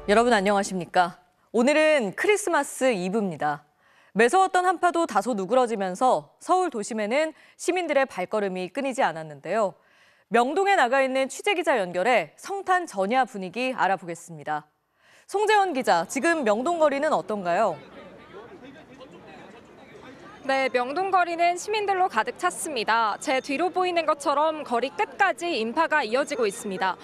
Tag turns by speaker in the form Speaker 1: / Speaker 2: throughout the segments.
Speaker 1: 여러분 안녕하십니까? 오늘은 크리스마스 이브입니다. 매서웠던 한파도 다소 누그러지면서 서울 도심에는 시민들의 발걸음이 끊이지 않았는데요. 명동에 나가 있는 취재기자 연결해 성탄 전야 분위기 알아보겠습니다. 송재원 기자, 지금 명동 거리는 어떤가요?
Speaker 2: 네, 명동 거리는 시민들로 가득 찼습니다. 제 뒤로 보이는 것처럼 거리 끝까지 인파가 이어지고 있습니다.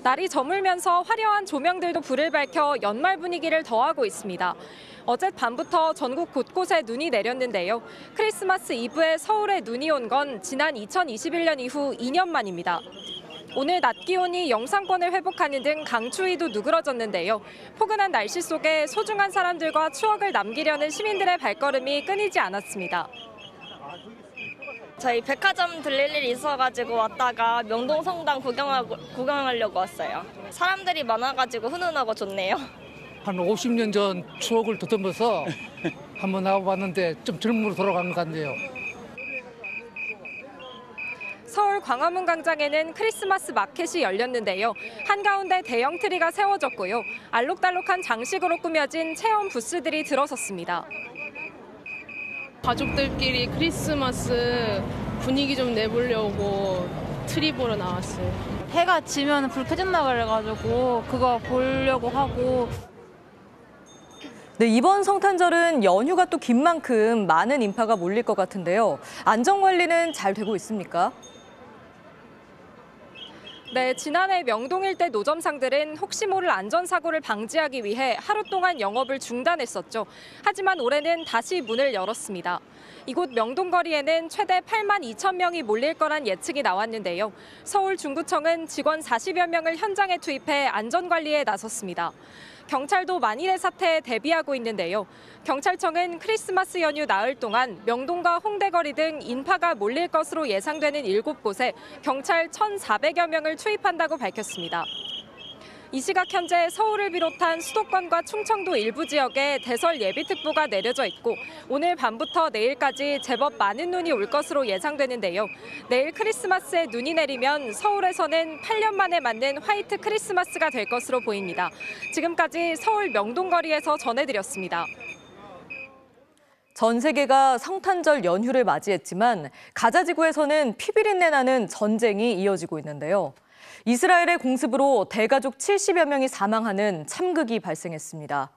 Speaker 2: 날이 저물면서 화려한 조명들도 불을 밝혀 연말 분위기를 더하고 있습니다. 어젯밤부터 전국 곳곳에 눈이 내렸는데요. 크리스마스 이브에 서울에 눈이 온 건 지난 2021년 이후 2년 만입니다. 오늘 낮 기온이 영상권을 회복하는 등 강추위도 누그러졌는데요. 포근한 날씨 속에 소중한 사람들과 추억을 남기려는 시민들의 발걸음이 끊이지 않았습니다.
Speaker 3: 저희 백화점 들릴 일이 있어가지고 왔다가 명동 성당 구경하려고 왔어요. 사람들이 많아가지고 훈훈하고 좋네요.
Speaker 4: 한 50년 전 추억을 더듬어서 한번 나와봤는데 좀 젊음으로 돌아간 것 같네요.
Speaker 2: 서울 광화문 광장에는 크리스마스 마켓이 열렸는데요. 한가운데 대형 트리가 세워졌고요. 알록달록한 장식으로 꾸며진 체험 부스들이 들어섰습니다.
Speaker 5: 가족들끼리 크리스마스 분위기 좀 내보려고 트리 보러 나왔어요.
Speaker 6: 해가 지면 불 켜진다 그래가지고 그거 보려고 하고.
Speaker 1: 네, 이번 성탄절은 연휴가 또 긴 만큼 많은 인파가 몰릴 것 같은데요. 안전관리는 잘 되고 있습니까?
Speaker 2: 네, 지난해 명동 일대 노점상들은 혹시 모를 안전사고를 방지하기 위해 하루 동안 영업을 중단했었죠. 하지만 올해는 다시 문을 열었습니다. 이곳 명동거리에는 최대 8만 2천 명이 몰릴 거란 예측이 나왔는데요. 서울중구청은 직원 40여 명을 현장에 투입해 안전관리에 나섰습니다. 경찰도 만일의 사태에 대비하고 있는데요. 경찰청은 크리스마스 연휴 나흘 동안 명동과 홍대거리 등 인파가 몰릴 것으로 예상되는 7곳에 경찰 1,400여 명을 투입한다고 밝혔습니다. 이 시각 현재 서울을 비롯한 수도권과 충청도 일부 지역에 대설 예비특보가 내려져 있고 오늘 밤부터 내일까지 제법 많은 눈이 올 것으로 예상되는데요. 내일 크리스마스에 눈이 내리면 서울에서는 8년 만에 맞는 화이트 크리스마스가 될 것으로 보입니다. 지금까지 서울 명동거리에서 전해드렸습니다.
Speaker 1: 전 세계가 성탄절 연휴를 맞이했지만 가자 지구에서는 피비린내 나는 전쟁이 이어지고 있는데요. 이스라엘의 공습으로 대가족 70여 명이 사망하는 참극이 발생했습니다.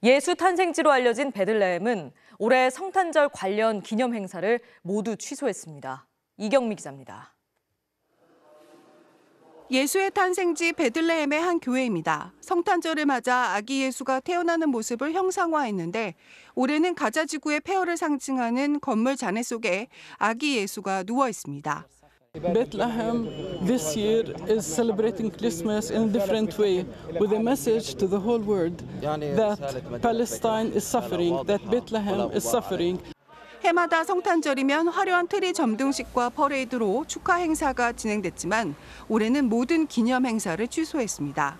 Speaker 1: 예수 탄생지로 알려진 베들레헴은 올해 성탄절 관련 기념 행사를 모두 취소했습니다. 이경미 기자입니다.
Speaker 7: 예수의 탄생지 베들레헴의 한 교회입니다. 성탄절을 맞아 아기 예수가 태어나는 모습을 형상화했는데 올해는 가자 지구의 폐허를 상징하는 건물 잔해 속에 아기 예수가 누워 있습니다.
Speaker 8: Bethlehem this year is celebrating Christmas in a different way with a message to the whole world that Palestine is suffering, that Bethlehem is suffering.
Speaker 7: 해마다 성탄절이면 화려한 트리 점등식과 퍼레이드로 축하 행사가 진행됐지만 올해는 모든 기념 행사를 취소했습니다.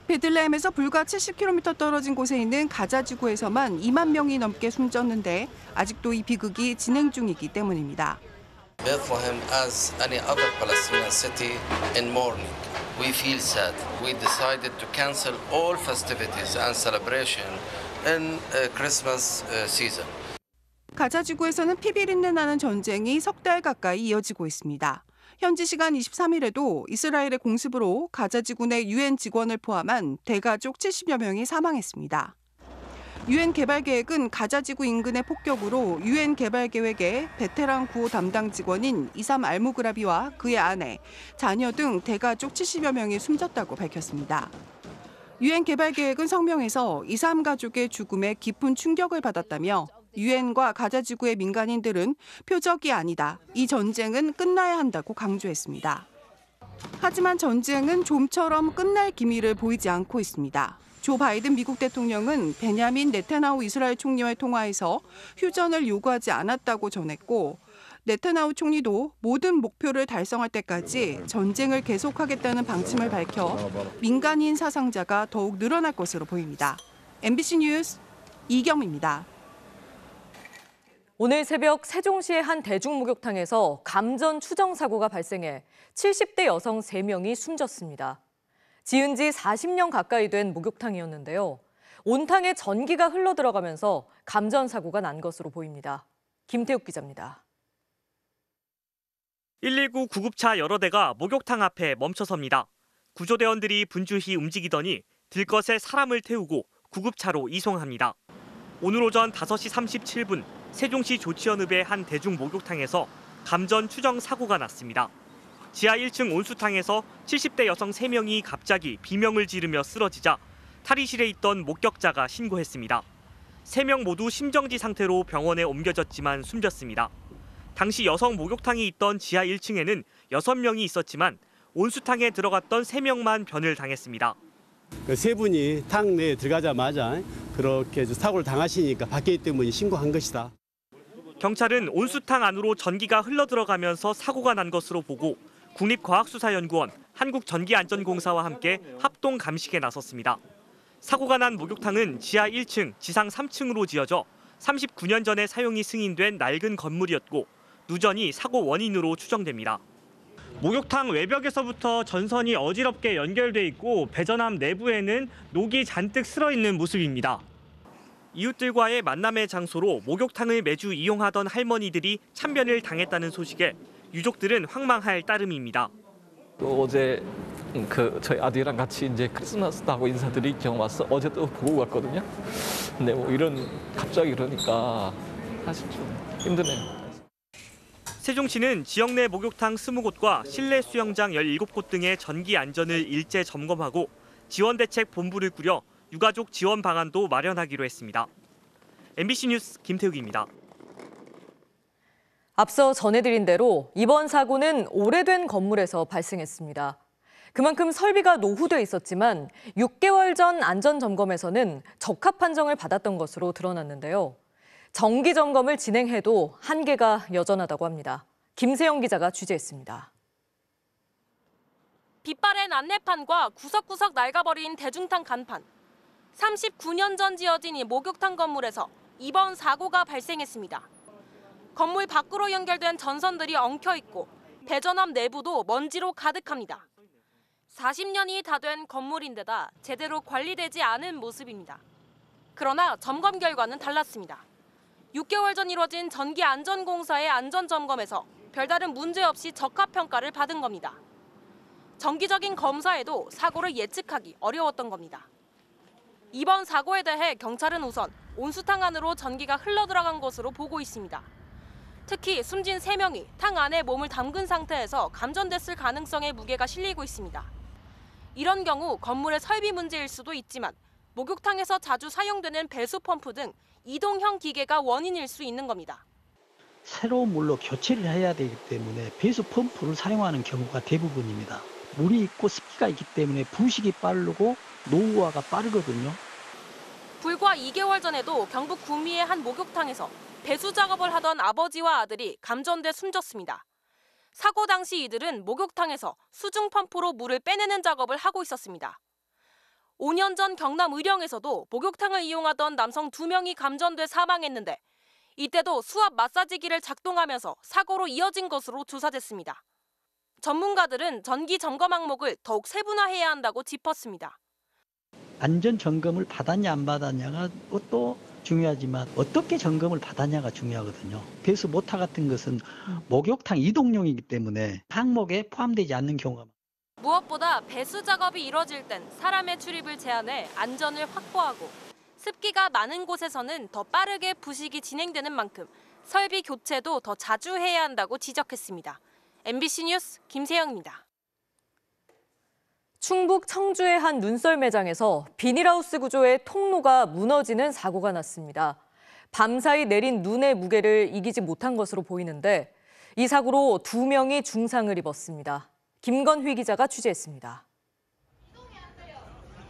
Speaker 7: 베들레헴에서 불과 70km 떨어진 곳에 있는 가자 지구에서만 2만 명이 넘게 숨졌는데 아직도 이 비극이 진행 중이기 때문입니다.
Speaker 9: Bethlehem, as any other Palestinian city, in mourning. We feel sad. We decided to cancel all festivities and celebration in Christmas season.
Speaker 7: 가자 지구에서는 피비린내 나는 전쟁이 석 달 가까이 이어지고 있습니다. 현지 시간 23일에도 이스라엘의 공습으로 가자 지구 내 유엔 직원을 포함한 대가족 70여 명이 사망했습니다. 유엔 개발계획은 가자 지구 인근의 폭격으로 유엔 개발계획의 베테랑 구호 담당 직원인 이삼 알무그라비와 그의 아내, 자녀 등 대가족 70여 명이 숨졌다고 밝혔습니다. 유엔 개발계획은 성명에서 이삼 가족의 죽음에 깊은 충격을 받았다며 유엔과 가자 지구의 민간인들은 표적이 아니다. 이 전쟁은 끝나야 한다고 강조했습니다. 하지만 전쟁은 좀처럼 끝날 기미를 보이지 않고 있습니다. 조 바이든 미국 대통령은 베냐민 네타냐후 이스라엘 총리와의 통화에서 휴전을 요구하지 않았다고 전했고 네타냐후 총리도 모든 목표를 달성할 때까지 전쟁을 계속하겠다는 방침을 밝혀 민간인 사상자가 더욱 늘어날 것으로 보입니다. MBC 뉴스 이경미입니다.
Speaker 1: 오늘 새벽 세종시의 한 대중목욕탕에서 감전 추정 사고가 발생해 70대 여성 3명이 숨졌습니다. 지은 지 40년 가까이 된 목욕탕이었는데요. 온탕에 전기가 흘러들어가면서 감전 사고가 난 것으로 보입니다. 김태욱 기자입니다.
Speaker 10: 119 구급차 여러 대가 목욕탕 앞에 멈춰섭니다. 구조대원들이 분주히 움직이더니 들것에 사람을 태우고 구급차로 이송합니다. 오늘 오전 5시 37분 세종시 조치원읍의 한 대중 목욕탕에서 감전 추정 사고가 났습니다. 지하 1층 온수탕에서 70대 여성 3명이 갑자기 비명을 지르며 쓰러지자 탈의실에 있던 목격자가 신고했습니다. 3명 모두 심정지 상태로 병원에 옮겨졌지만 숨졌습니다. 당시 여성 목욕탕이 있던 지하 1층에는 6명이 있었지만 온수탕에 들어갔던 3명만 변을 당했습니다.
Speaker 11: 그 세 분이 탕 내에 들어가자마자 그렇게 사고를 당하시니까 밖에 있던 분이 신고한 것이다.
Speaker 10: 경찰은 온수탕 안으로 전기가 흘러들어가면서 사고가 난 것으로 보고 국립과학수사연구원, 한국전기안전공사와 함께 합동 감식에 나섰습니다. 사고가 난 목욕탕은 지하 1층, 지상 3층으로 지어져 39년 전에 사용이 승인된 낡은 건물이었고 누전이 사고 원인으로 추정됩니다. 목욕탕 외벽에서부터 전선이 어지럽게 연결돼 있고 배전함 내부에는 녹이 잔뜩 쓸어 있는 모습입니다. 이웃들과의 만남의 장소로 목욕탕을 매주 이용하던 할머니들이 참변을 당했다는 소식에 유족들은 황망할 따름입니다.
Speaker 12: 어제 저희 아들이랑 같이 이제 크리스마스도 하고 인사드릴 겸 와서 어제 또 보고 갔거든요. 근데 뭐 갑자기 이러니까 사실 좀 힘드네요.
Speaker 10: 세종시는 지역 내 목욕탕 20곳과 실내 수영장 17곳 등의 전기 안전을 일제 점검하고 지원대책 본부를 꾸려 유가족 지원 방안도 마련하기로 했습니다. MBC 뉴스 김태욱입니다.
Speaker 1: 앞서 전해드린 대로 이번 사고는 오래된 건물에서 발생했습니다. 그만큼 설비가 노후돼 있었지만 6개월 전 안전점검에서는 적합 판정을 받았던 것으로 드러났는데요. 정기 점검을 진행해도 한계가 여전하다고 합니다. 김세영 기자가 취재했습니다.
Speaker 13: 빛바랜 안내판과 구석구석 낡아버린 대중탕 간판. 39년 전 지어진 이 목욕탕 건물에서 이번 사고가 발생했습니다. 건물 밖으로 연결된 전선들이 엉켜있고 배전함 내부도 먼지로 가득합니다. 40년이 다 된 건물인데다 제대로 관리되지 않은 모습입니다. 그러나 점검 결과는 달랐습니다. 6개월 전 이뤄진 전기안전공사의 안전점검에서 별다른 문제 없이 적합평가를 받은 겁니다. 정기적인 검사에도 사고를 예측하기 어려웠던 겁니다. 이번 사고에 대해 경찰은 우선 온수탕 안으로 전기가 흘러들어간 것으로 보고 있습니다. 특히 숨진 3명이 탕 안에 몸을 담근 상태에서 감전됐을 가능성에 무게가 실리고 있습니다. 이런 경우 건물의 설비 문제일 수도 있지만 목욕탕에서 자주 사용되는 배수 펌프 등 이동형 기계가 원인일 수 있는 겁니다.
Speaker 14: 새로운 물로 교체를 해야 되기 때문에 배수 펌프를 사용하는 경우가 대부분입니다. 물이 있고 습기가 있기 때문에 부식이 빠르고 노후화가 빠르거든요.
Speaker 13: 불과 2개월 전에도 경북 구미의 한 목욕탕에서 배수 작업을 하던 아버지와 아들이 감전돼 숨졌습니다. 사고 당시 이들은 목욕탕에서 수중 펌프로 물을 빼내는 작업을 하고 있었습니다. 5년 전 경남 의령에서도 목욕탕을 이용하던 남성 2명이 감전돼 사망했는데 이때도 수압 마사지기를 작동하면서 사고로 이어진 것으로 조사됐습니다. 전문가들은 전기 점검 항목을 더욱 세분화해야 한다고 짚었습니다.
Speaker 14: 안전 점검을 받았냐 안 받았냐가 또 중요하지만 어떻게 점검을 받았냐가 중요하거든요. 배수 모터 같은 것은 목욕탕 이동용이기 때문에 항목에 포함되지 않는 경우가 많습니다.
Speaker 13: 무엇보다 배수 작업이 이뤄질 땐 사람의 출입을 제한해 안전을 확보하고 습기가 많은 곳에서는 더 빠르게 부식이 진행되는 만큼 설비 교체도 더 자주 해야 한다고 지적했습니다. MBC 뉴스 김세영입니다.
Speaker 1: 충북 청주의 한 눈썰 매장에서 비닐하우스 구조의 통로가 무너지는 사고가 났습니다. 밤사이 내린 눈의 무게를 이기지 못한 것으로 보이는데 이 사고로 2명이 중상을 입었습니다. 김건휘 기자가 취재했습니다.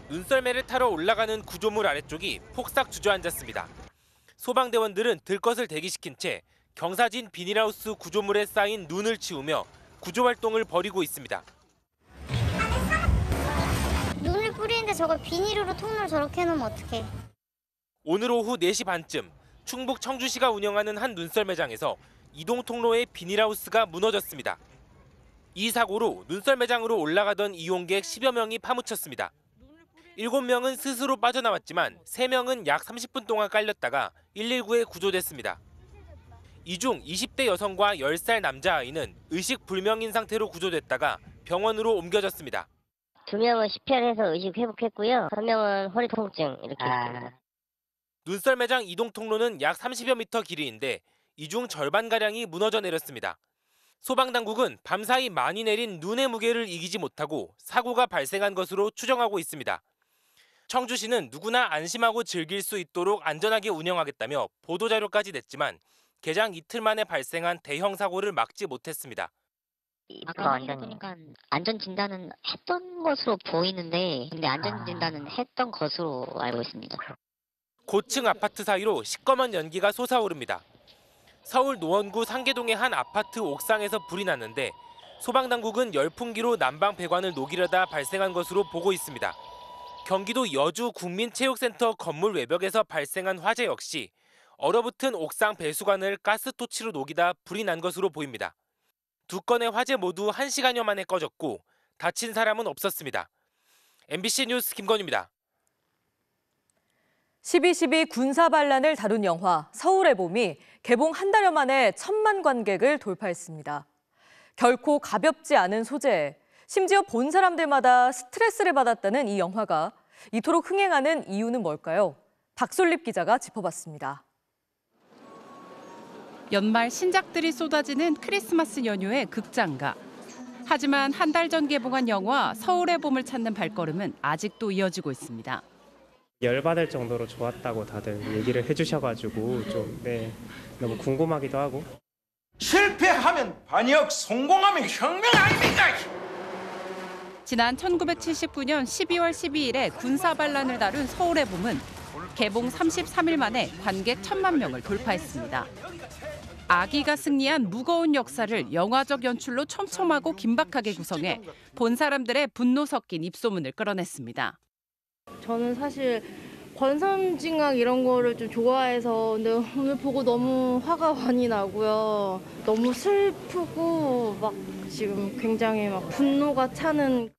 Speaker 15: 눈썰매를 타러 올라가는 구조물 아래쪽이 폭삭 주저앉았습니다. 소방대원들은 들것을 대기시킨 채 경사진 비닐하우스 구조물에 쌓인 눈을 치우며 구조활동을 벌이고 있습니다.
Speaker 16: 눈을 뿌리는데 저걸 비닐으로 통로를 저렇게 해놓으면 어떡해.
Speaker 15: 오늘 오후 4시 반쯤 충북 청주시가 운영하는 한 눈썰매장에서 이동 통로의 비닐하우스가 무너졌습니다. 이 사고로 눈썰 매장으로 올라가던 이용객 10여 명이 파묻혔습니다. 7명은 스스로 빠져나왔지만 3명은 약 30분 동안 깔렸다가 119에 구조됐습니다. 이 중 20대 여성과 10살 남자아이는 의식 불명인 상태로 구조됐다가 병원으로 옮겨졌습니다.
Speaker 16: 2명은 CPR해서 의식 회복했고요. 1명은 허리 통증 이렇게 있습니다.
Speaker 15: 눈썰 매장 이동 통로는 약 30여 미터 길이인데 이 중 절반가량이 무너져 내렸습니다. 소방당국은 밤사이 많이 내린 눈의 무게를 이기지 못하고 사고가 발생한 것으로 추정하고 있습니다. 청주시는 누구나 안심하고 즐길 수 있도록 안전하게 운영하겠다며 보도자료까지 냈지만 개장 이틀 만에 발생한 대형 사고를 막지 못했습니다.
Speaker 16: 아까 보니까 안전 진단은 했던 것으로 보이는데 근데 안전 진단은 했던 것으로 알고 있습니다.
Speaker 15: 고층 아파트 사이로 시꺼먼 연기가 솟아오릅니다. 서울 노원구 상계동의 한 아파트 옥상에서 불이 났는데 소방당국은 열풍기로 난방 배관을 녹이려다 발생한 것으로 보고 있습니다. 경기도 여주 국민체육센터 건물 외벽에서 발생한 화재 역시 얼어붙은 옥상 배수관을 가스토치로 녹이다 불이 난 것으로 보입니다. 두 건의 화재 모두 1시간여 만에 꺼졌고 다친 사람은 없었습니다. MBC 뉴스 김건희입니다.
Speaker 1: 12.12 군사반란을 다룬 영화 서울의 봄이 개봉 한 달여 만에 1,000만 관객을 돌파했습니다. 결코 가볍지 않은 소재, 심지어 본 사람들마다 스트레스를 받았다는 이 영화가 이토록 흥행하는 이유는 뭘까요? 박솔립 기자가 짚어봤습니다.
Speaker 17: 연말 신작들이 쏟아지는 크리스마스 연휴의 극장가. 하지만 한 달 전 개봉한 영화 서울의 봄을 찾는 발걸음은 아직도 이어지고 있습니다.
Speaker 18: 열받을 정도로 좋았다고 다들 얘기를 해주셔가지고 좀 너무 궁금하기도 하고.
Speaker 19: 실패하면 반역, 성공하면 혁명 아닙니까?
Speaker 17: 지난 1979년 12월 12일에 군사반란을 다룬 서울의 봄은 개봉 33일 만에 관객 1,000만 명을 돌파했습니다. 악의가 승리한 무거운 역사를 영화적 연출로 촘촘하고 긴박하게 구성해 본 사람들의 분노 섞인 입소문을 끌어냈습니다.
Speaker 5: 저는 사실 권선징악 이런 거를 좀 좋아해서 근데 오늘 보고 너무 화가 많이 나고요. 너무 슬프고 막 지금 굉장히 막 분노가 차는.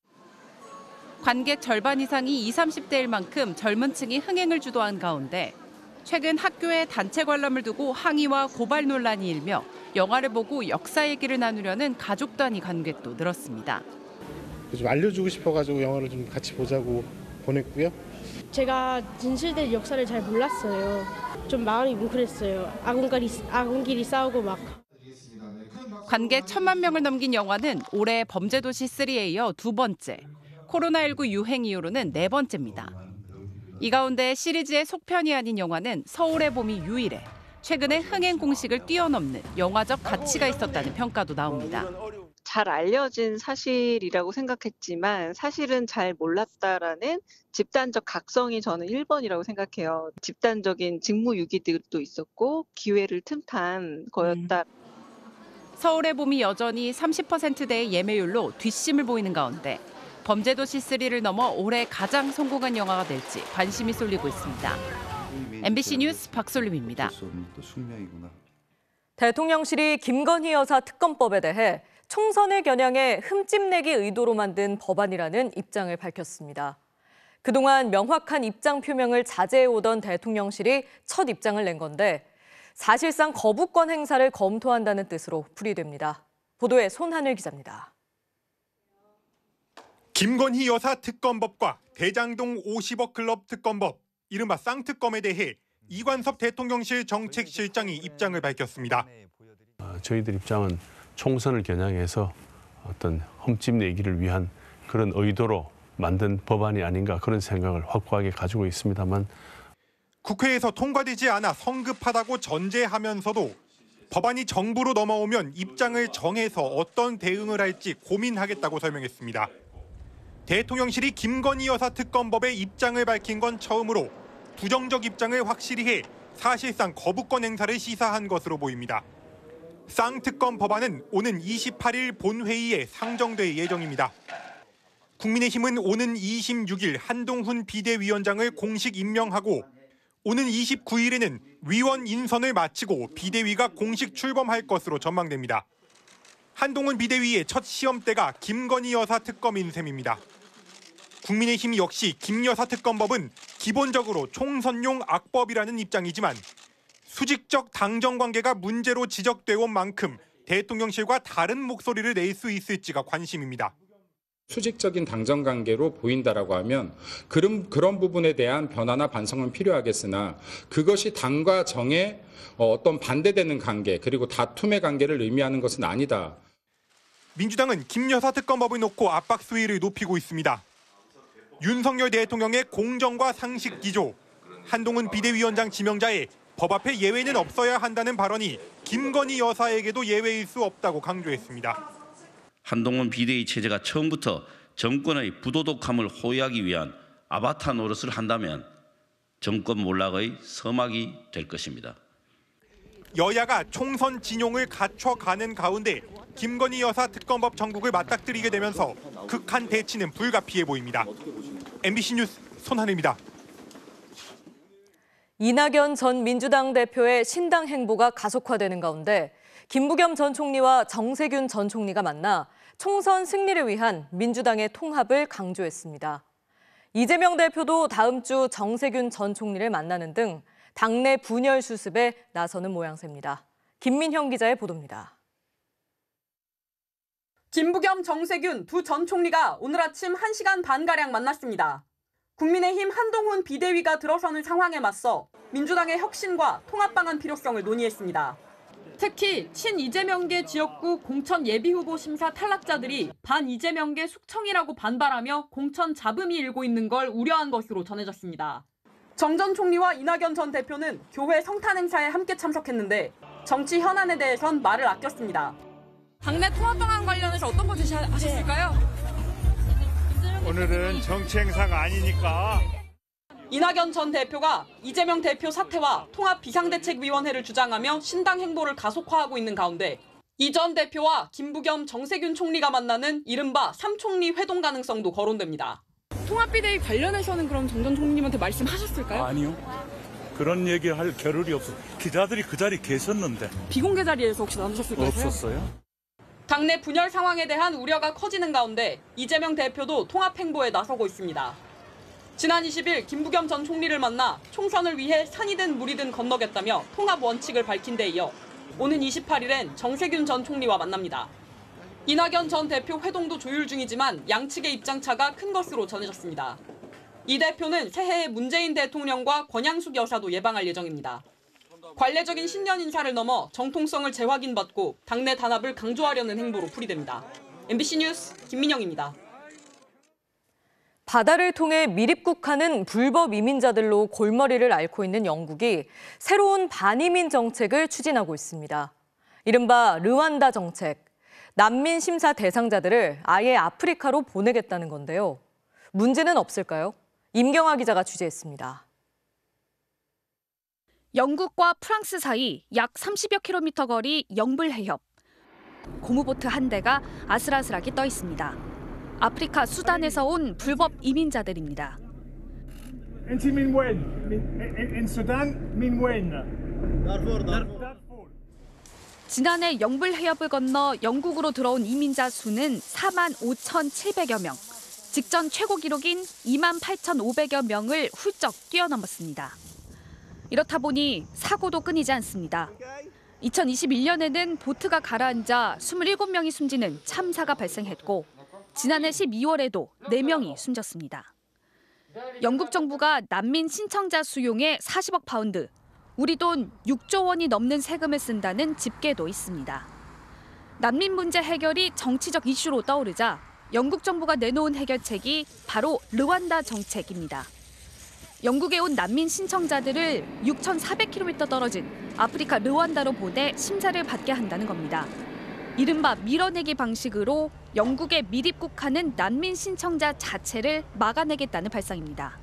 Speaker 17: 관객 절반 이상이 20, 30대일 만큼 젊은 층이 흥행을 주도한 가운데 최근 학교에 단체 관람을 두고 항의와 고발 논란이 일며 영화를 보고 역사 얘기를 나누려는 가족 단위 관객도 늘었습니다.
Speaker 20: 좀 알려주고 싶어가지고 영화를 좀 같이 보자고 보냈고요.
Speaker 5: 제가 진실된 역사를 잘 몰랐어요. 좀 마음이 뭉클했어요. 아군끼리 싸우고 막.
Speaker 17: 관객 1,000만 명을 넘긴 영화는 올해 범죄도시 3에 이어 두 번째, 코로나19 유행 이후로는 네 번째입니다. 이 가운데 시리즈의 속편이 아닌 영화는 서울의 봄이 유일해 최근에 흥행 공식을 뛰어넘는 영화적 가치가 있었다는 평가도 나옵니다.
Speaker 21: 잘 알려진 사실이라고 생각했지만 사실은 잘 몰랐다라는 집단적 각성이 저는 1번이라고 생각해요. 집단적인 직무유기들도 있었고 기회를 틈탄 거였다.
Speaker 17: 서울의 봄이 여전히 30%대의 예매율로 뒷심을 보이는 가운데 범죄도시 3를 넘어 올해 가장 성공한 영화가 될지 관심이 쏠리고 있습니다. MBC 뉴스 박솔림입니다.
Speaker 1: 대통령실이 김건희 여사 특검법에 대해 총선을 겨냥해 흠집내기 의도로 만든 법안이라는 입장을 밝혔습니다. 그동안 명확한 입장 표명을 자제해오던 대통령실이 첫 입장을 낸 건데 사실상 거부권 행사를 검토한다는 뜻으로 풀이됩니다. 보도에 손하늘 기자입니다.
Speaker 22: 김건희 여사 특검법과 대장동 50억 클럽 특검법, 이른바 쌍특검에 대해 이관섭 대통령실 정책실장이 입장을 밝혔습니다.
Speaker 23: 저희들 입장은 총선을 겨냥해서 어떤 흠집 내기를 위한 그런 의도로 만든 법안이 아닌가 그런 생각을 확고하게 가지고 있습니다만
Speaker 22: 국회에서 통과되지 않아 성급하다고 전제하면서도 법안이 정부로 넘어오면 입장을 정해서 어떤 대응을 할지 고민하겠다고 설명했습니다. 대통령실이 김건희 여사 특검법에 입장을 밝힌 건 처음으로 부정적 입장을 확실히 해 사실상 거부권 행사를 시사한 것으로 보입니다. 쌍특검 법안은 오는 28일 본회의에 상정될 예정입니다. 국민의힘은 오는 26일 한동훈 비대위원장을 공식 임명하고 오는 29일에는 위원 인선을 마치고 비대위가 공식 출범할 것으로 전망됩니다. 한동훈 비대위의 첫 시험대가 김건희 여사 특검인 셈입니다. 국민의힘 역시 김 여사 특검법은 기본적으로 총선용 악법이라는 입장이지만 수직적 당정 관계가 문제로 지적돼 온 만큼 대통령실과 다른 목소리를 낼 수 있을지가 관심입니다.
Speaker 3: 수직적인 당정 관계로 보인다라고 하면 그런 부분에 대한 변화나 반성은 필요하겠으나 그것이 당과 정의 어떤 반대되는 관계 그리고 다툼의 관계를 의미하는 것은 아니다.
Speaker 22: 민주당은 김 여사 특검법을 놓고 압박 수위를 높이고 있습니다. 윤석열 대통령의 공정과 상식 기조, 한동훈 비대위원장 지명자의 법 앞에 예외는 없어야 한다는 발언이 김건희 여사에게도 예외일 수 없다고 강조했습니다.
Speaker 4: 한동훈 비대위 체제가 처음부터 정권의 부도덕함을 호위하기 위한 아바타 노릇을 한다면 정권 몰락의 서막이 될 것입니다.
Speaker 22: 여야가 총선 진용을 갖춰가는 가운데 김건희 여사 특검법 정국을 맞닥뜨리게 되면서 극한 대치는 불가피해 보입니다. MBC 뉴스 손하늘입니다.
Speaker 1: 이낙연 전 민주당 대표의 신당 행보가 가속화되는 가운데 김부겸 전 총리와 정세균 전 총리가 만나 총선 승리를 위한 민주당의 통합을 강조했습니다. 이재명 대표도 다음 주 정세균 전 총리를 만나는 등 당내 분열 수습에 나서는 모양새입니다. 김민형 기자의 보도입니다.
Speaker 6: 김부겸, 정세균 두 전 총리가 오늘 아침 1시간 반가량 만났습니다. 국민의힘 한동훈 비대위가 들어서는 상황에 맞서 민주당의 혁신과 통합 방안 필요성을 논의했습니다. 특히 친이재명계 지역구 공천 예비후보 심사 탈락자들이 반이재명계 숙청이라고 반발하며 공천 잡음이 일고 있는 걸 우려한 것으로 전해졌습니다. 정 전 총리와 이낙연 전 대표는 교회 성탄 행사에 함께 참석했는데 정치 현안에 대해선 말을 아꼈습니다.
Speaker 24: 당내 통합 방안 관련해서 어떤 거 제시하셨을까요?
Speaker 25: 오늘은 정치 행사가 아니니까.
Speaker 6: 이낙연 전 대표가 이재명 대표 사퇴와 통합 비상대책위원회를 주장하며 신당 행보를 가속화하고 있는 가운데 이 전 대표와 김부겸, 정세균 총리가 만나는 이른바 3총리 회동 가능성도 거론됩니다.
Speaker 24: 통합비대위 관련해서는 그럼 정 전 총리님한테 말씀하셨을까요?
Speaker 25: 아니요. 그런 얘기할 겨를이 없어. 기자들이 그 자리에 계셨는데.
Speaker 24: 비공개 자리에서 혹시 나누셨을까요?
Speaker 25: 없었어요.
Speaker 6: 당내 분열 상황에 대한 우려가 커지는 가운데 이재명 대표도 통합 행보에 나서고 있습니다. 지난 20일 김부겸 전 총리를 만나 총선을 위해 산이든 물이든 건너겠다며 통합 원칙을 밝힌 데 이어 오는 28일엔 정세균 전 총리와 만납니다. 이낙연 전 대표 회동도 조율 중이지만 양측의 입장차가 큰 것으로 전해졌습니다. 이 대표는 새해에 문재인 대통령과 권양숙 여사도 예방할 예정입니다. 관례적인 신년 인사를 넘어 정통성을 재확인받고 당내 단합을 강조하려는 행보로 풀이됩니다. MBC 뉴스 김민영입니다.
Speaker 1: 바다를 통해 밀입국하는 불법 이민자들로 골머리를 앓고 있는 영국이 새로운 반이민 정책을 추진하고 있습니다. 이른바 르완다 정책. 난민 심사 대상자들을 아예 아프리카로 보내겠다는 건데요. 문제는 없을까요? 임경아 기자가 취재했습니다.
Speaker 26: 영국과 프랑스 사이 약 30여 킬로미터 거리 영불 해협. 고무보트 한 대가 아슬아슬하게 떠 있습니다. 아프리카 수단에서 온 불법 이민자들입니다. 지난해 영불 해협을 건너 영국으로 들어온 이민자 수는 45,700여 명. 직전 최고 기록인 28,500여 명을 훌쩍 뛰어넘었습니다. 이렇다 보니 사고도 끊이지 않습니다. 2021년에는 보트가 가라앉아 27명이 숨지는 참사가 발생했고 지난해 12월에도 4명이 숨졌습니다. 영국 정부가 난민 신청자 수용에 40억 파운드, 우리 돈 6조 원이 넘는 세금을 쓴다는 집계도 있습니다. 난민 문제 해결이 정치적 이슈로 떠오르자 영국 정부가 내놓은 해결책이 바로 르완다 정책입니다. 영국에 온 난민 신청자들을 6,400km 떨어진 아프리카 르완다로 보내 심사를 받게 한다는 겁니다. 이른바 밀어내기 방식으로 영국에 밀입국하는 난민 신청자 자체를 막아내겠다는 발상입니다.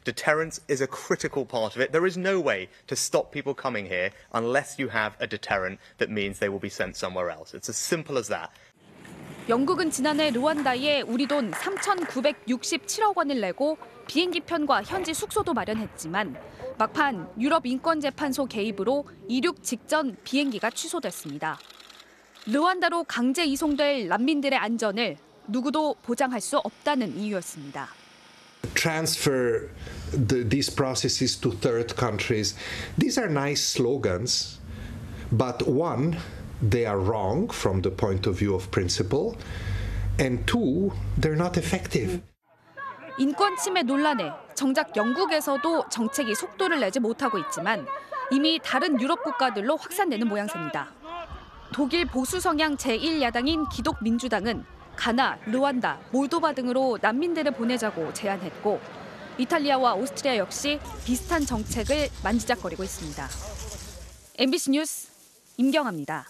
Speaker 27: Deterrence is a critical part of it. There is no way to stop people coming here unless you have a deterrent that means they will be sent somewhere else. It's as simple as that.
Speaker 26: 영국은 지난해 르완다에 우리 돈 3,967억 원을 내고 비행기 편과 현지 숙소도 마련했지만 막판 유럽 인권재판소 개입으로 이륙 직전 비행기가 취소됐습니다. 르완다로 강제 이송될 난민들의 안전을 누구도 보장할 수 없다는 이유였습니다.
Speaker 2: Transfer these processes to third countries. These are nice slogans, but one, they are wrong from the point of view of principle, and two, they're not effective.
Speaker 26: 인권 침해 논란에 정작 영국에서도 정책이 속도를 내지 못하고 있지만 이미 다른 유럽 국가들로 확산되는 모양새입니다. 독일 보수 성향 제1야당인 기독민주당은 가나, 르완다, 몰도바 등으로 난민들을 보내자고 제안했고 이탈리아와 오스트리아 역시 비슷한 정책을 만지작거리고 있습니다. MBC 뉴스 임경아입니다.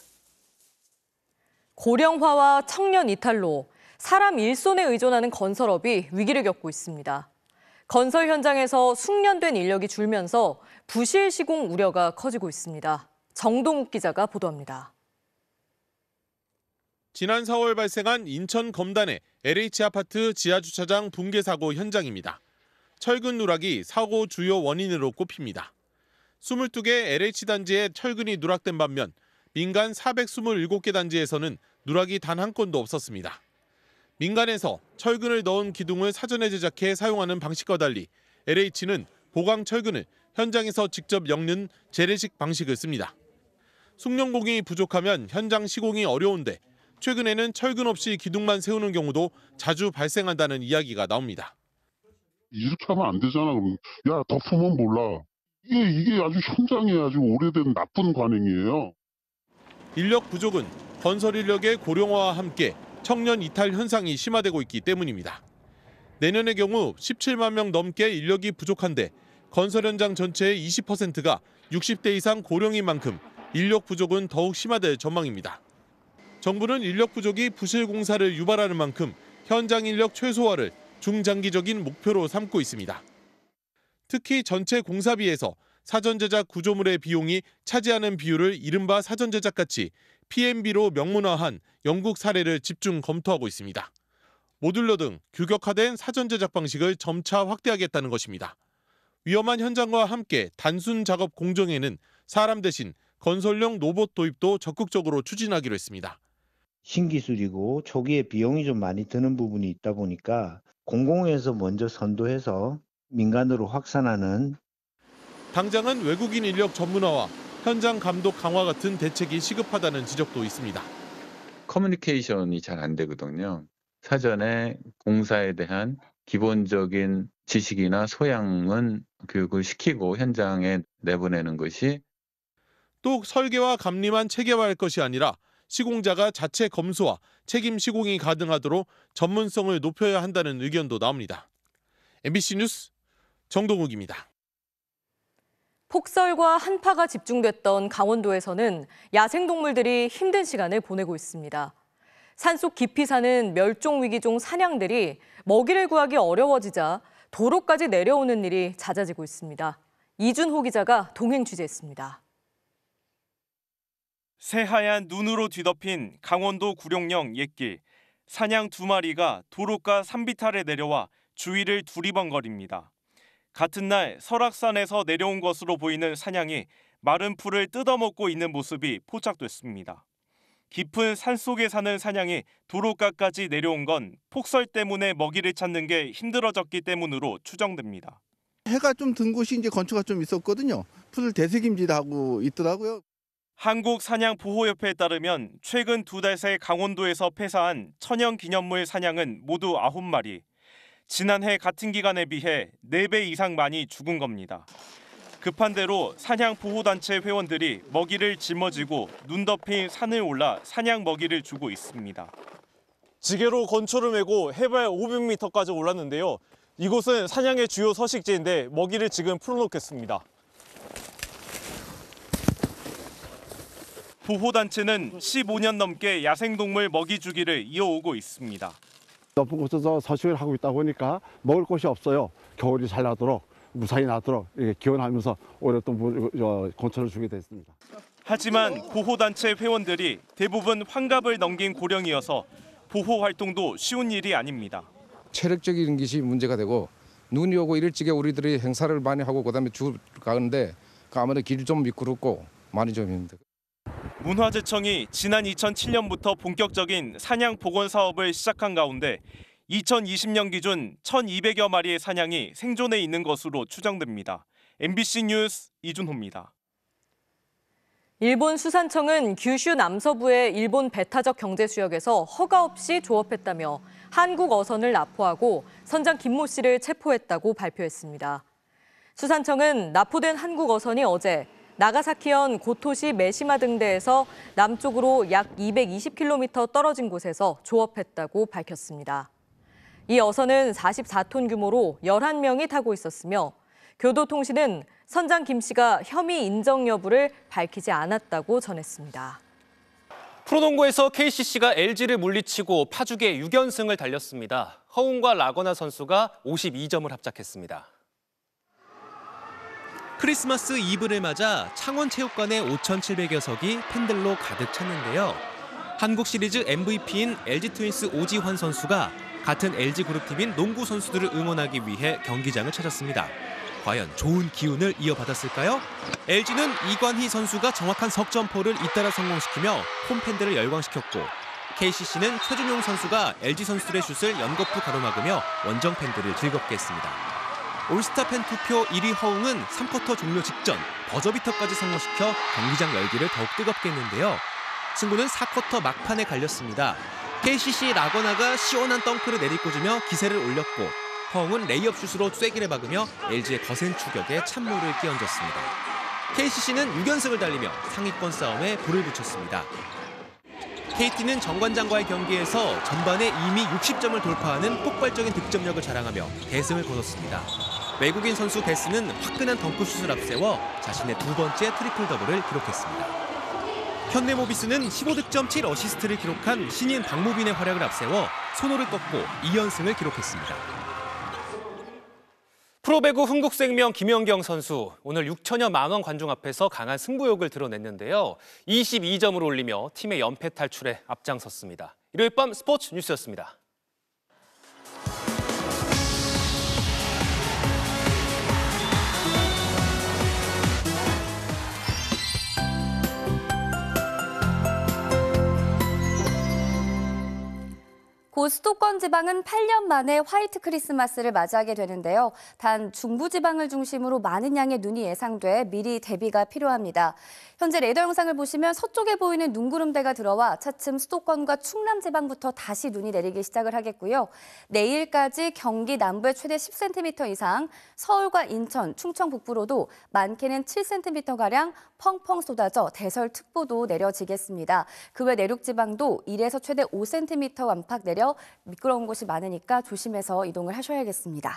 Speaker 1: 고령화와 청년 이탈로 사람 일손에 의존하는 건설업이 위기를 겪고 있습니다. 건설 현장에서 숙련된 인력이 줄면서 부실 시공 우려가 커지고 있습니다. 정동욱 기자가 보도합니다.
Speaker 15: 지난 4월 발생한 인천 검단의 LH 아파트 지하주차장 붕괴 사고 현장입니다. 철근 누락이 사고 주요 원인으로 꼽힙니다. 22개 LH 단지에 철근이 누락된 반면 민간 427개 단지에서는 누락이 단 한 건도 없었습니다. 민간에서 철근을 넣은 기둥을 사전에 제작해 사용하는 방식과 달리 LH는 보강 철근을 현장에서 직접 엮는 재래식 방식을 씁니다. 숙련공이 부족하면 현장 시공이 어려운데 최근에는 철근 없이 기둥만 세우는 경우도 자주 발생한다는 이야기가 나옵니다.
Speaker 7: 이렇게 하면 안 되잖아. 그러면 야, 덮으면 몰라. 이게 아주 현장에 아주 오래된 나쁜 관행이에요.
Speaker 15: 인력 부족은 건설 인력의 고령화와 함께 청년 이탈 현상이 심화되고 있기 때문입니다. 내년의 경우 17만 명 넘게 인력이 부족한데 건설 현장 전체의 20%가 60대 이상 고령인 만큼 인력 부족은 더욱 심화될 전망입니다. 정부는 인력 부족이 부실 공사를 유발하는 만큼 현장 인력 최소화를 중장기적인 목표로 삼고 있습니다. 특히 전체 공사비에서 사전 제작 구조물의 비용이 차지하는 비율을 이른바 사전 제작같이 PMB로 명문화한 영국 사례를 집중 검토하고 있습니다. 모듈러 등 규격화된 사전 제작 방식을 점차 확대하겠다는 것입니다. 위험한 현장과 함께 단순 작업 공정에는 사람 대신 건설용 로봇 도입도 적극적으로 추진하기로 했습니다.
Speaker 8: 신기술이고 초기에 비용이 좀 많이 드는 부분이 있다 보니까 공공에서 먼저 선도해서 민간으로 확산하는.
Speaker 15: 당장은 외국인 인력 전문화와 현장 감독 강화 같은 대책이 시급하다는 지적도 있습니다.
Speaker 9: 커뮤니케이션이 잘 안 되거든요. 사전에 공사에 대한 기본적인 지식이나 소양은 교육을 시키고 현장에 내보내는 것이.
Speaker 15: 또 설계와 감리만 체계화할 것이 아니라 시공자가 자체 검수와 책임 시공이 가능하도록 전문성을 높여야 한다는 의견도 나옵니다. MBC 뉴스 정동욱입니다.
Speaker 1: 폭설과 한파가 집중됐던 강원도에서는 야생동물들이 힘든 시간을 보내고 있습니다. 산속 깊이 사는 멸종위기종 사냥들이 먹이를 구하기 어려워지자 도로까지 내려오는 일이 잦아지고 있습니다. 이준호 기자가 동행 취재했습니다.
Speaker 10: 새하얀 눈으로 뒤덮인 강원도 구룡령 옛길. 사냥 2마리가 도로가 산비탈에 내려와 주위를 두리번거립니다. 같은 날 설악산에서 내려온 것으로 보이는 사냥이 마른 풀을 뜯어먹고 있는 모습이 포착됐습니다. 깊은 산속에 사는 사냥이 도로가까지 내려온 건 폭설 때문에 먹이를 찾는 게 힘들어졌기 때문으로 추정됩니다.
Speaker 11: 해가 좀 든 곳이 이제 건초가 좀 있었거든요. 풀을 되새김질하고 있더라고요.
Speaker 10: 한국사냥보호협회에 따르면 최근 2달 새 강원도에서 폐사한 천연기념물 사냥은 모두 9마리. 지난해 같은 기간에 비해 4배 이상 많이 죽은 겁니다. 급한 대로 사냥보호단체 회원들이 먹이를 짊어지고 눈 덮인 산을 올라 사냥 먹이를 주고 있습니다.
Speaker 12: 지게로 건초를 메고 해발 500m까지 올랐는데요. 이곳은 사냥의 주요 서식지인데 먹이를 지금 풀어놓겠습니다.
Speaker 10: 보호단체는 15년 넘게 야생동물 먹이 주기를 이어오고 있습니다.
Speaker 28: 높은 곳에서 서식을 하고 있다 보니까 먹을 곳이 없어요. 겨울이 잘 나도록 무사히 나도록 기원하면서 올해 또 건초를 주게 됐습니다.
Speaker 10: 하지만 보호단체 회원들이 대부분 환갑을 넘긴 고령이어서 보호 활동도 쉬운 일이 아닙니다.
Speaker 29: 체력적인 것이 문제가 되고 눈이 오고 이럴 적에 우리들이 행사를 많이 하고 그다음에 줄 가는데 아무래도 길이 좀 미끄럽고 많이 좀 힘들어요.
Speaker 10: 문화재청이 지난 2007년부터 본격적인 사냥 복원 사업을 시작한 가운데 2020년 기준 1,200여 마리의 사냥이 생존해 있는 것으로 추정됩니다. MBC 뉴스 이준호입니다.
Speaker 1: 일본 수산청은 규슈 남서부의 일본 배타적 경제수역에서 허가 없이 조업했다며 한국 어선을 납포하고 선장 김모 씨를 체포했다고 발표했습니다. 수산청은 납포된 한국 어선이 어제 나가사키현 고토시 메시마 등대에서 남쪽으로 약 220km 떨어진 곳에서 조업했다고 밝혔습니다. 이 어선은 44톤 규모로 11명이 타고 있었으며 교도통신은 선장 김 씨가 혐의 인정 여부를 밝히지 않았다고 전했습니다.
Speaker 5: 프로농구에서 KCC가 LG를 물리치고 파죽의 6연승을 달렸습니다. 허웅과 라거나 선수가 52점을 합작했습니다. 크리스마스 이브를 맞아 창원체육관의 5,700여 석이 팬들로 가득 찼는데요. 한국 시리즈 MVP인 LG 트윈스 오지환 선수가 같은 LG 그룹팀인 농구 선수들을 응원하기 위해 경기장을 찾았습니다. 과연 좋은 기운을 이어받았을까요? LG는 이관희 선수가 정확한 석점포를 잇따라 성공시키며 홈팬들을 열광시켰고 KCC는 최준용 선수가 LG 선수들의 슛을 연거푸 가로막으며 원정 팬들을 즐겁게 했습니다. 올스타 팬 투표 1위 허웅은 3쿼터 종료 직전 버저비터까지 성공시켜 경기장 열기를 더욱 뜨겁게 했는데요. 승부는 4쿼터 막판에 갈렸습니다. KCC 라거나가 시원한 덩크를 내리꽂으며 기세를 올렸고 허웅은 레이업 슛으로 쐐기를 박으며 LG의 거센 추격에 찬물을 끼얹었습니다. KCC는 6연승을 달리며 상위권 싸움에 불을 붙였습니다. KT는 정관장과의 경기에서 전반에 이미 60점을 돌파하는 폭발적인 득점력을 자랑하며 대승을 거뒀습니다. 외국인 선수 베스는 화끈한 덩크슛을 앞세워 자신의 두 번째 트리플 더블을 기록했습니다. 현대모비스는 15득점 7어시스트를 기록한 신인 박무빈의 활약을 앞세워 손호를 꺾고 2연승을 기록했습니다. 프로배구 흥국생명 김연경 선수, 오늘 6천여만 원 관중 앞에서 강한 승부욕을 드러냈는데요. 22점을 올리며 팀의 연패 탈출에 앞장섰습니다. 일요일 밤 스포츠 뉴스였습니다.
Speaker 13: 고 수도권 지방은 8년 만에 화이트 크리스마스를 맞이하게 되는데요. 단 중부지방을 중심으로 많은 양의 눈이 예상돼 미리 대비가 필요합니다. 현재 레이더 영상을 보시면 서쪽에 보이는 눈구름대가 들어와 차츰 수도권과 충남 지방부터 다시 눈이 내리기 시작을 하겠고요. 내일까지 경기 남부에 최대 10cm 이상, 서울과 인천, 충청 북부로도 많게는 7cm가량 펑펑 쏟아져 대설특보도 내려지겠습니다. 그 외 내륙 지방도 1에서 최대 5cm 안팎 내려 미끄러운 곳이 많으니까 조심해서 이동을 하셔야겠습니다.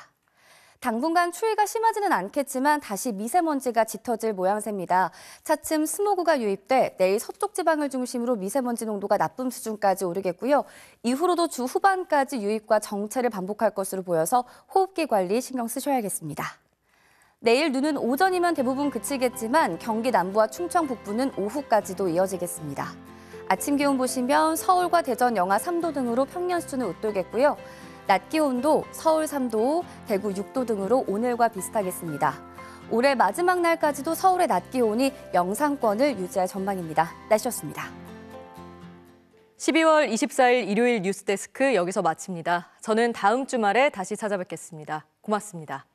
Speaker 13: 당분간 추위가 심하지는 않겠지만 다시 미세먼지가 짙어질 모양새입니다. 차츰 스모그가 유입돼 내일 서쪽 지방을 중심으로 미세먼지 농도가 나쁨 수준까지 오르겠고요. 이후로도 주 후반까지 유입과 정체를 반복할 것으로 보여서 호흡기 관리 신경 쓰셔야겠습니다. 내일 눈은 오전이면 대부분 그치겠지만 경기 남부와 충청 북부는 오후까지도 이어지겠습니다. 아침 기온 보시면 서울과 대전 영하 3도 등으로 평년 수준을 웃돌겠고요. 낮 기온도 서울 3도, 대구 6도 등으로 오늘과 비슷하겠습니다. 올해 마지막 날까지도 서울의 낮 기온이 영상권을 유지할 전망입니다. 날씨였습니다.
Speaker 1: 12월 24일 일요일 뉴스데스크 여기서 마칩니다. 저는 다음 주말에 다시 찾아뵙겠습니다. 고맙습니다.